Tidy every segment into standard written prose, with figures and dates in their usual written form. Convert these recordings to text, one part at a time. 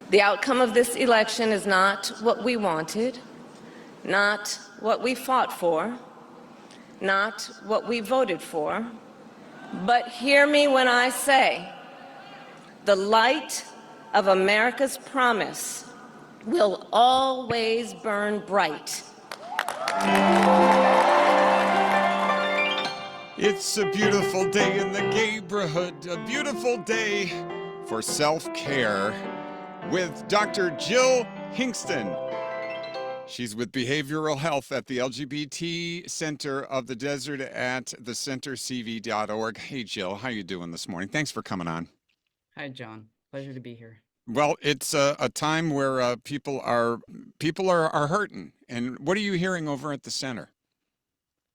The outcome of this election is not what we wanted, not what we fought for, not what we voted for, but hear me when I say, the light of America's promise will always burn bright. It's a beautiful day in the neighborhood, a beautiful day for self-care with Dr. Jill Hingston. She's with behavioral health at the LGBT Center of the Desert at thecentercv.org. Hey, Jill, how you doing this morning? Thanks for coming on. Hi, John. Pleasure to be here. Well, it's a time where people are hurting. And what are you hearing over at the center?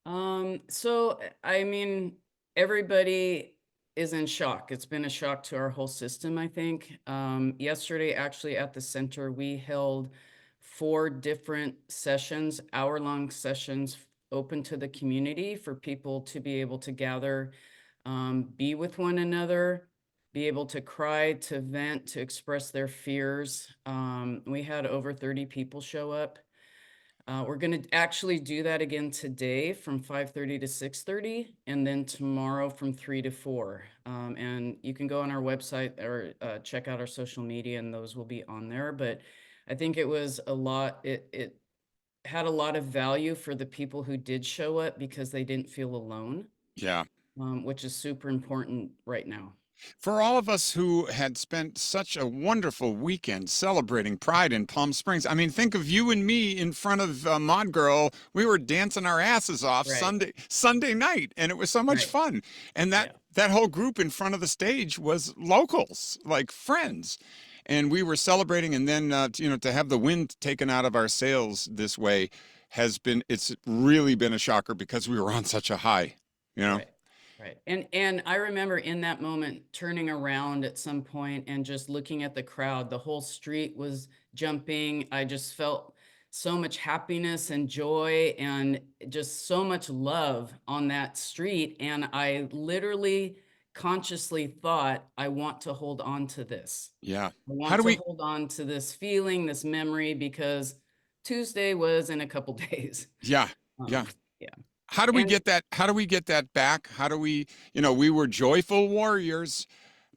I mean, everybody is in shock. It's been a shock to our whole system, I think. Yesterday, actually, at the center, we held 4 different sessions, hour-long sessions, open to the community for people to be able to gather, be with one another, be able to cry, to vent, to express their fears. We had over 30 people show up. We're going to actually do that again today from 5:30 to 6:30, and then tomorrow from 3 to 4. And you can go on our website or check out our social media, and those will be on there. But I think it was a lot. It had a lot of value for the people who did show up because they didn't feel alone, Yeah. which is super important right now. For all of us who had spent such a wonderful weekend celebrating Pride in Palm Springs, I mean, think of you and me in front of Mod Girl. We were dancing our asses off Right. Sunday night, and it was so much Right. fun. And Yeah. that whole group in front of the stage was locals, like friends. And we were celebrating, and then to have the wind taken out of our sails this way it's really been a shocker because we were on such a high, you know. Right. Right. And I remember in that moment turning around at some point and just looking at the crowd. The whole street was jumping. I just felt so much happiness and joy and just so much love on that street. And I literally consciously thought, I want to hold on to this. Yeah. I How want do to we? hold on to this feeling, this memory, because Tuesday was in a couple days. Yeah. Yeah. Yeah. How do we And get that? How do we get that back? How do we, we were joyful warriors,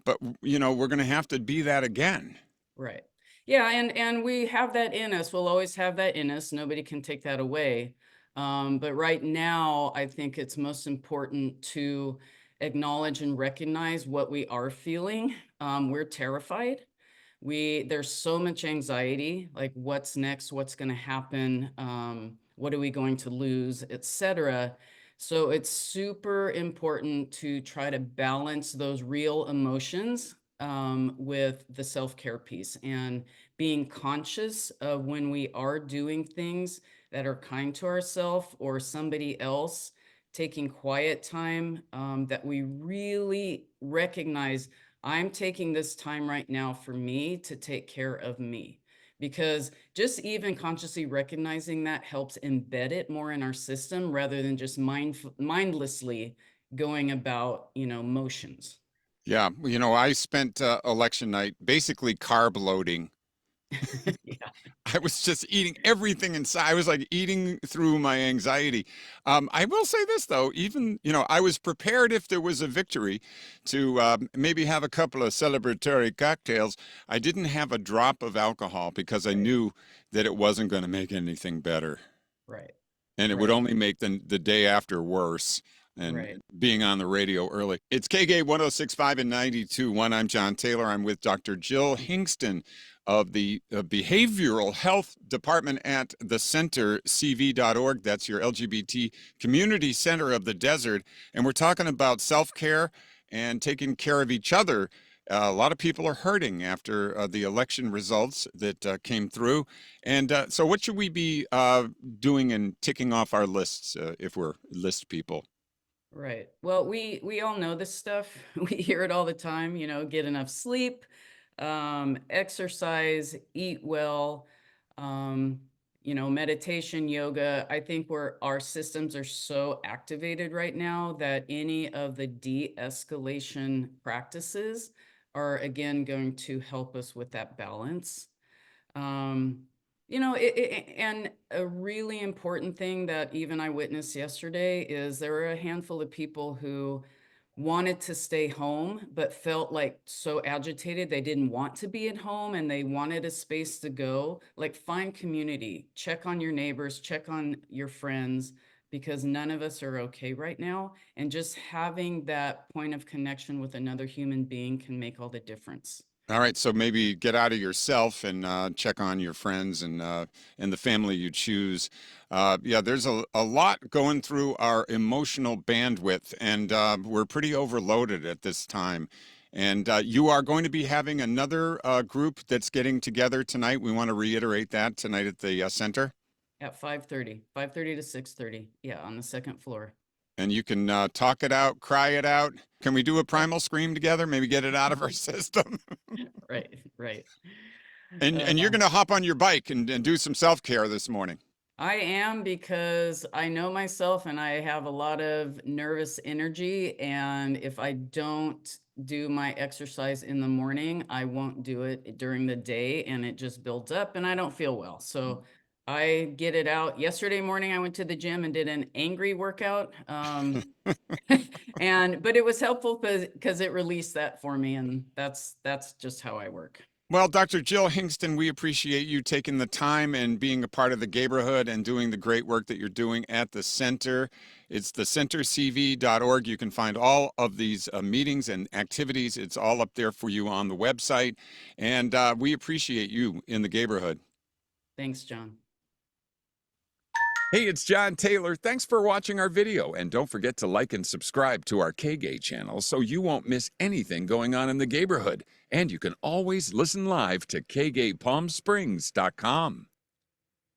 but we're going to have to be that again. right. Yeah, and we have that in us. We'll always have that in us. Nobody can take that away. But right now, I think it's most important to acknowledge and recognize what we are feeling. We're terrified. There's so much anxiety, like what's next, what's going to happen, what are we going to lose, etc. So it's super important to try to balance those real emotions with the self-care piece and being conscious of when we are doing things that are kind to ourselves or somebody else, taking quiet time, that we really recognize I'm taking this time right now for me to take care of me. Because just even consciously recognizing that helps embed it more in our system rather than just mindlessly going about, motions. Yeah, I spent election night basically carb loading. Yeah. I was just eating everything inside. I was like eating through my anxiety. I will say this though, even I was prepared if there was a victory to maybe have a couple of celebratory cocktails. I didn't have a drop of alcohol because I Right. knew that it wasn't going to make anything better. Right. And it would Right. only make the day after worse. And Right. being on the radio early. It's KGA 1065 and 92.1. I'm John Taylor. I'm with Dr. Jill Hingston of the Behavioral Health Department at the centercv.org. That's your LGBT community center of the desert. And we're talking about self-care and taking care of each other. A lot of people are hurting after the election results that came through. And so what should we be doing and ticking off our lists if we're list people? Right. Well, we all know this stuff. We hear it all the time, get enough sleep, exercise, eat well, meditation, yoga. I think our systems are so activated right now that any of the de-escalation practices are again going to help us with that balance. You know, and a really important thing that even I witnessed yesterday is there were a handful of people who wanted to stay home, but felt like so agitated they didn't want to be at home and they wanted a space to go. Like, find community, check on your neighbors, check on your friends, because none of us are okay right now. And just having that point of connection with another human being can make all the difference. All right, so maybe get out of yourself and check on your friends and the family you choose. Yeah, there's a lot going through our emotional bandwidth, and we're pretty overloaded at this time. And you are going to be having another group that's getting together tonight. We want to reiterate that tonight at the center. At 5:30 to 6:30. Yeah, on the second floor. And you can talk it out, cry it out. Can we do a primal scream together? Maybe get it out of our system. Right, right. And you're going to hop on your bike and do some self-care this morning. I am, because I know myself and I have a lot of nervous energy. And if I don't do my exercise in the morning, I won't do it during the day, and it just builds up and I don't feel well. So I get it out. Yesterday morning, I went to the gym and did an angry workout. But it was helpful because it released that for me. And that's just how I work. Well, Dr. Jill Hingston, we appreciate you taking the time and being a part of the neighborhood and doing the great work that you're doing at the center. It's thecentercv.org. You can find all of these meetings and activities. It's all up there for you on the website. And we appreciate you in the neighborhood. Thanks, John. Hey, it's John Taylor. Thanks for watching our video. And don't forget to like and subscribe to our KGay channel so you won't miss anything going on in the neighborhood. And you can always listen live to KGayPalmSprings.com.